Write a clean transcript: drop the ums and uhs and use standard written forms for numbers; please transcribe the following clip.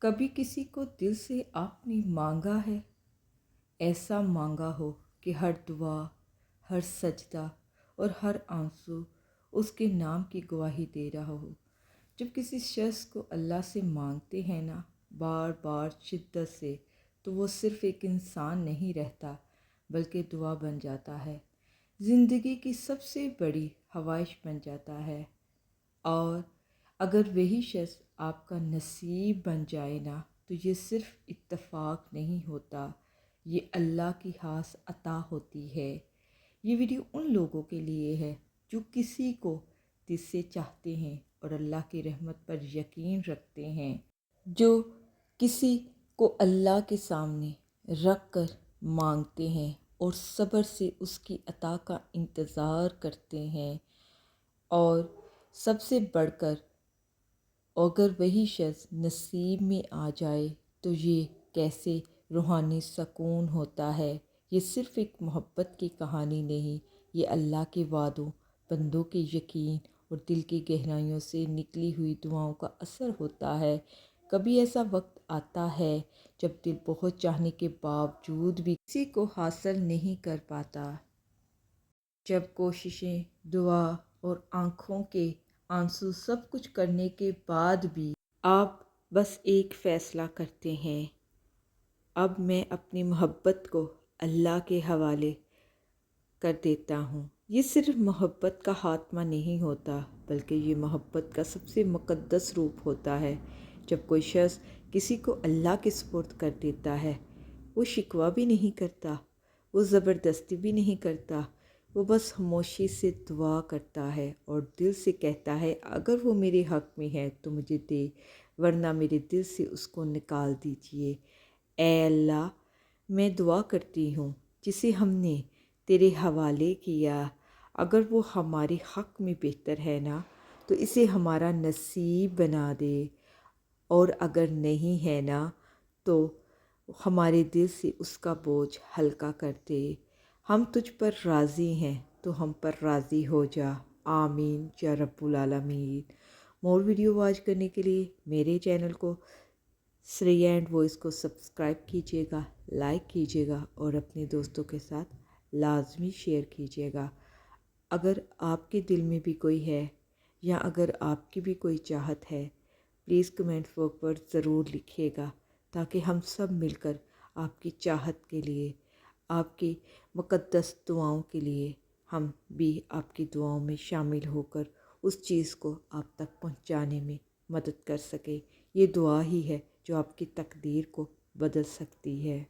کبھی کسی کو دل سے آپ نے مانگا ہے، ایسا مانگا ہو کہ ہر دعا، ہر سجدہ اور ہر آنسو اس کے نام کی گواہی دے رہا ہو۔ جب کسی شخص کو اللہ سے مانگتے ہیں نا، بار بار شدت سے، تو وہ صرف ایک انسان نہیں رہتا بلکہ دعا بن جاتا ہے، زندگی کی سب سے بڑی خواہش بن جاتا ہے۔ اور اگر وہی شخص آپ کا نصیب بن جائے نا، تو یہ صرف اتفاق نہیں ہوتا، یہ اللہ کی خاص عطا ہوتی ہے۔ یہ ویڈیو ان لوگوں کے لیے ہے جو کسی کو دل سے چاہتے ہیں اور اللہ کی رحمت پر یقین رکھتے ہیں، جو کسی کو اللہ کے سامنے رکھ کر مانگتے ہیں اور صبر سے اس کی عطا کا انتظار کرتے ہیں۔ اور سب سے بڑھ کر اگر وہی شخص نصیب میں آ جائے تو یہ کیسے روحانی سکون ہوتا ہے۔ یہ صرف ایک محبت کی کہانی نہیں، یہ اللہ کے وعدوں، بندوں کے یقین اور دل کی گہرائیوں سے نکلی ہوئی دعاؤں کا اثر ہوتا ہے۔ کبھی ایسا وقت آتا ہے جب دل بہت چاہنے کے باوجود بھی کسی کو حاصل نہیں کر پاتا، جب کوششیں، دعا اور آنکھوں کے آنسو سب کچھ کرنے کے بعد بھی آپ بس ایک فیصلہ کرتے ہیں، اب میں اپنی محبت کو اللہ کے حوالے کر دیتا ہوں۔ یہ صرف محبت کا خاتمہ نہیں ہوتا بلکہ یہ محبت کا سب سے مقدس روپ ہوتا ہے۔ جب کوئی شخص کسی کو اللہ کے سپرد کر دیتا ہے، وہ شکوہ بھی نہیں کرتا، وہ زبردستی بھی نہیں کرتا، وہ بس خاموشی سے دعا کرتا ہے اور دل سے کہتا ہے، اگر وہ میرے حق میں ہے تو مجھے دے، ورنہ میرے دل سے اس کو نکال دیجیے۔ اے اللہ، میں دعا کرتی ہوں جسے ہم نے تیرے حوالے کیا، اگر وہ ہمارے حق میں بہتر ہے نا، تو اسے ہمارا نصیب بنا دے، اور اگر نہیں ہے نا تو ہمارے دل سے اس کا بوجھ ہلکا کر دے۔ ہم تجھ پر راضی ہیں تو ہم پر راضی ہو جا، آمین یا رب العالمین۔ مور ویڈیو واچ کرنے کے لیے میرے چینل کو سریا اینڈ وائس کو سبسکرائب کیجیے گا، لائک کیجیے گا اور اپنے دوستوں کے ساتھ لازمی شیئر کیجیے گا۔ اگر آپ کے دل میں بھی کوئی ہے یا اگر آپ کی بھی کوئی چاہت ہے، پلیز کمنٹ باکس پر ضرور لکھیے گا، تاکہ ہم سب مل کر آپ کی چاہت کے لیے، آپ کی مقدس دعاؤں کے لیے، ہم بھی آپ کی دعاؤں میں شامل ہو کر اس چیز کو آپ تک پہنچانے میں مدد کر سکے۔ یہ دعا ہی ہے جو آپ کی تقدیر کو بدل سکتی ہے۔